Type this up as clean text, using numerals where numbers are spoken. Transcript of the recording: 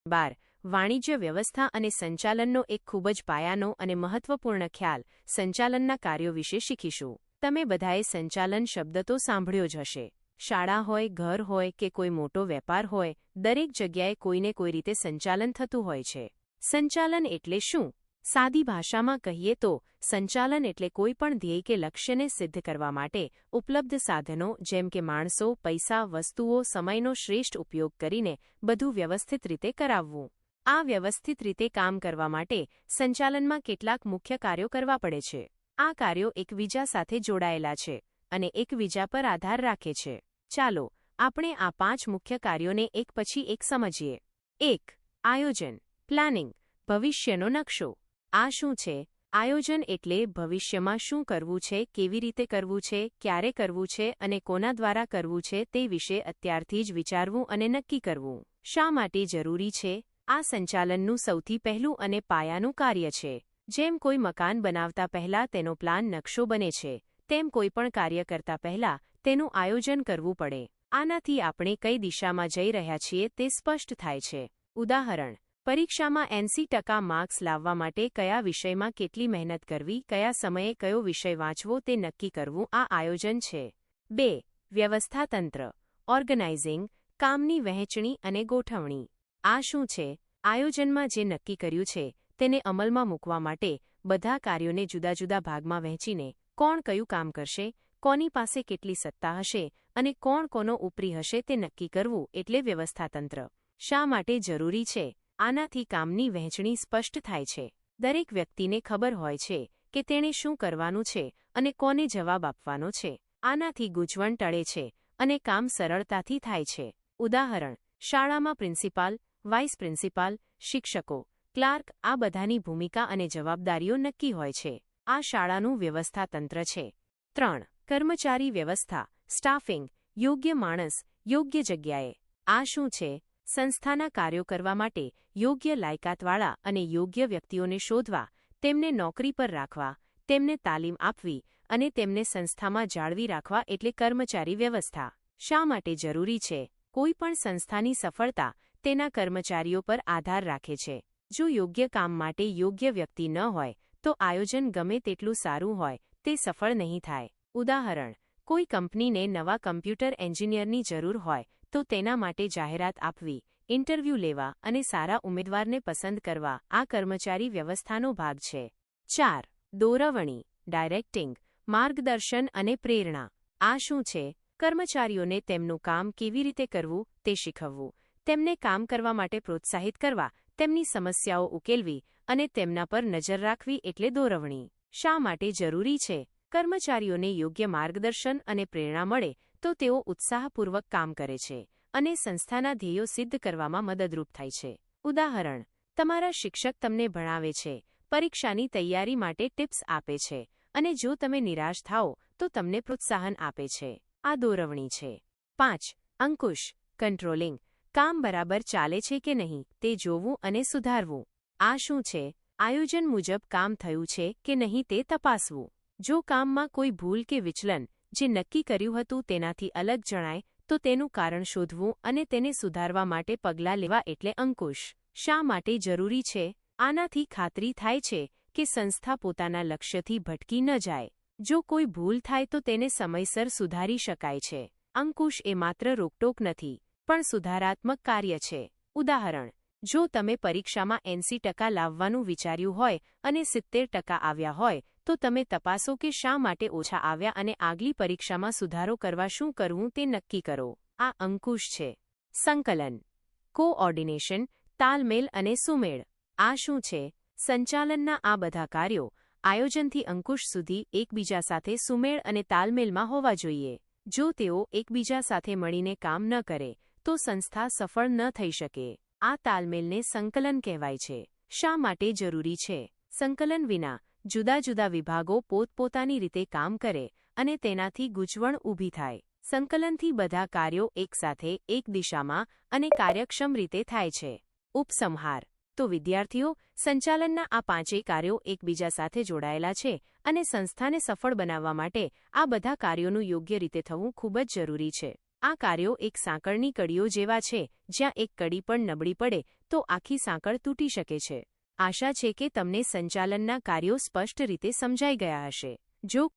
12 વાણિજ્ય વ્યવસ્થા અને સંચાલનનો એક ખૂબ જ પાયાનો અને મહત્વપૂર્ણ ખ્યાલ સંચાલનના કાર્યો વિશે શીખીશું. તમે બધાએ સંચાલન શબ્દ તો સાંભળ્યો જ હશે. શાળા હોય, ઘર હોય કે કોઈ મોટો વેપાર હોય, દરેક જગ્યાએ કોઈને કોઈ રીતે સંચાલન થતું હોય છે. સંચાલન એટલે શું? સાદી ભાષામાં કહીએ તો સંચાલન એટલે કોઈ પણ ધ્યેય કે લક્ષ્યને સિદ્ધ કરવા માટે ઉપલબ્ધ સાધનો જેમ કે માણસો, પૈસા, વસ્તુઓ, સમયનો શ્રેષ્ઠ ઉપયોગ કરીને બધું વ્યવસ્થિત રીતે કરાવવું. આ વ્યવસ્થિત રીતે કામ કરવા માટે સંચાલનમાં કેટલાક મુખ્ય કાર્યો કરવા પડે છે. આ કાર્યો એકબીજા સાથે જોડાયેલા છે અને એકબીજા પર આધાર રાખે છે. ચાલો આપણે આ 5 મુખ્ય કાર્યોને એક પછી એક સમજીએ. 1. આયોજન, પ્લાનિંગ, ભવિષ્યનો નકશો. આ શું છે? આયોજન એટલે ભવિષ્યમાં શું કરવું છે, કેવી રીતે કરવું છે, ક્યારે કરવું છે અને કોના દ્વારા કરવું છે તે વિશે અત્યારથી જ વિચારવું અને નક્કી કરવું. શા માટે જરૂરી છે? આ સંચાલનનું સૌથી પહેલું અને પાયાનું કાર્ય છે. જેમ કોઈ મકાન બનાવતા પહેલા તેનો પ્લાન નકશો બને છે, તેમ કોઈ પણ કાર્ય કરતા પહેલા તેનું આયોજન કરવું પડે. આનાથી આપણે કઈ દિશામાં જઈ રહ્યા છીએ તે સ્પષ્ટ થાય છે. ઉદાહરણ: પરીક્ષામાં 80% માર્ક્સ લાવવા માટે કયા વિષયમાં કેટલી મહેનત કરવી, કયા સમયે કયો વિષય વાંચવો તે નક્કી કરવું આ આયોજન છે. 2. વ્યવસ્થાતંત્ર, ઓર્ગેનાઇઝિંગ, કામની વહેંચણી અને ગોઠવણી. આ શું છે? આયોજનમાં જે નક્કી કર્યું છે તેને અમલમાં મૂકવા માટે બધા કાર્યોને જુદા જુદા ભાગમાં વહેંચીને કોણ કયું કામ કરશે, કોની પાસે કેટલી સત્તા હશે અને કોણ કોનો ઉપરી હશે તે નક્કી કરવું એટલે વ્યવસ્થાતંત્ર. શા માટે જરૂરી છે? આનાથી કામની વહેંચણી સ્પષ્ટ થાય છે. દરેક વ્યક્તિને ખબર હોય છે કે તેણે શું કરવાનું છે અને કોને જવાબ આપવાનો છે. આનાથી ગૂંચવણ ટળે છે અને કામ સરળતાથી થાય છે. ઉદાહરણ: શાળામાં પ્રિન્સિપાલ, વાઇસ પ્રિન્સિપાલ, શિક્ષકો, ક્લાર્ક આ બધાની ભૂમિકા અને જવાબદારીઓ નક્કી હોય છે. આ શાળાનું વ્યવસ્થાતંત્ર છે. 3. કર્મચારી વ્યવસ્થા, સ્ટાફિંગ, યોગ્ય માણસ, યોગ્ય જગ્યાએ. આ શું છે? સંસ્થાના કાર્યો કરવા માટે યોગ્ય લાયકાતવાળા અને યોગ્ય વ્યક્તિઓને શોધવા, તેમને નોકરી પર રાખવા, તેમને તાલીમ આપવી અને તેમને સંસ્થામાં જાળવી રાખવા એટલે કર્મચારી વ્યવસ્થા. શા માટે જરૂરી છે? કોઈ પણ સંસ્થાની સફળતા તેના કર્મચારીઓ પર આધાર રાખે છે. જો યોગ્ય કામ માટે યોગ્ય વ્યક્તિ ન હોય તો આયોજન ગમે તેટલું સારું હોય તે સફળ નહીં થાય. ઉદાહરણ: કોઈ કંપનીને નવા કમ્પ્યુટર એન્જિનિયરની જરૂર હોય તો તેના માટે જાહેરાત આપવી, ઇન્ટરવ્યૂ લેવા અને સારા ઉમેદવારને પસંદ કરવા આ કર્મચારી વ્યવસ્થાનો ભાગ છે. 4. દોરવણી, ડાયરેક્ટિંગ, માર્ગદર્શન અને પ્રેરણા. આ શું છે? કર્મચારીઓને તેમનું કામ કેવી રીતે કરવું તે શીખવવું, તેમને કામ કરવા માટે પ્રોત્સાહિત કરવા, તેમની સમસ્યાઓ ઉકેલવી અને તેમના પર નજર રાખવી એટલે દોરવણી. શા માટે જરૂરી છે? કર્મચારીઓને યોગ્ય માર્ગદર્શન અને પ્રેરણા મળે તો તેઓ ઉત્સાહપૂર્વક કામ કરે છે અને સંસ્થાના ધ્યેયો સિદ્ધ કરવામાં મદદરૂપ થાય છે. ઉદાહરણ: તમારા શિક્ષક તમને ભણાવે છે, પરીક્ષાની તૈયારી માટે ટિપ્સ આપે છે અને જો તમે નિરાશ થાઓ તો તમને પ્રોત્સાહન આપે છે. આ દોરવણી છે. 5. અંકુશ, કંટ્રોલિંગ, કામ બરાબર ચાલે છે કે નહીં તે જોવું અને સુધારવું. આ શું છે? આયોજન મુજબ કામ થયું છે કે નહીં તે તપાસવું. જો કામમાં કોઈ ભૂલ કે વિચલન જે નક્કી કર્યું હતું તેનાથી અલગ જણાય તો તેનું કારણ શોધવું અને તેને સુધારવા માટે પગલાં લેવા એટલે અંકુશ. શા માટે જરૂરી છે? આનાથી ખાતરી થાય છે કે સંસ્થા પોતાના લક્ષ્યથી ભટકી ન જાય. જો કોઈ ભૂલ થાય તો તેને સમયસર સુધારી શકાય છે. અંકુશ એ માત્ર રોકટોક નથી પણ સુધારાત્મક કાર્ય છે. ઉદાહરણ: જો તમે પરીક્ષામાં 80% લાવવાનું વિચાર્યું હોય અને 70% આવ્યા હોય તો તમે તપાસો કે શા માટે ઓછા આવ્યા અને આગલી પરીક્ષામાં સુધારો કરવા શું કરવું તે નક્કી કરો. આ અંકુશ છે. સંકલન, કોઓર્ડિનેશન, તાલમેલ અને સુમેળ. આ શું છે? સંચાલનના આ બધા કાર્યો આયોજનથી અંકુશ સુધી એકબીજા સાથે સુમેળ અને તાલમેલમાં હોવા જોઈએ. જો તેઓ એકબીજા સાથે મળીને કામ ન કરે તો સંસ્થા સફળ ન થઈ શકે. આ તાલમેલને સંકલન કહેવાય છે. શા માટે જરૂરી છે? સંકલન વિના જુદા જુદા વિભાગો પોતપોતાની રીતે કામ કરે અને તેનાથી ગૂંચવણ ઊભી થાય. સંકલનથી બધા કાર્યો એકસાથે એક દિશામાં અને કાર્યક્ષમ રીતે થાય છે. ઉપસંહાર: તો વિદ્યાર્થીઓ, સંચાલનના આ 5 કાર્યો એકબીજા સાથે જોડાયેલા છે અને સંસ્થાને સફળ બનાવવા માટે આ બધા કાર્યોનું યોગ્ય રીતે થવું ખૂબ જ જરૂરી છે. આ કાર્યો એક સાંકળની કડીઓ જેવા છે, જ્યાં એક કડી પણ નબળી પડે તો આખી સાંકળ તૂટી શકે છે. આશા છે કે તમને સંચાલનના કાર્યો સ્પષ્ટ રીતે સમજાઈ ગયા હશે. જો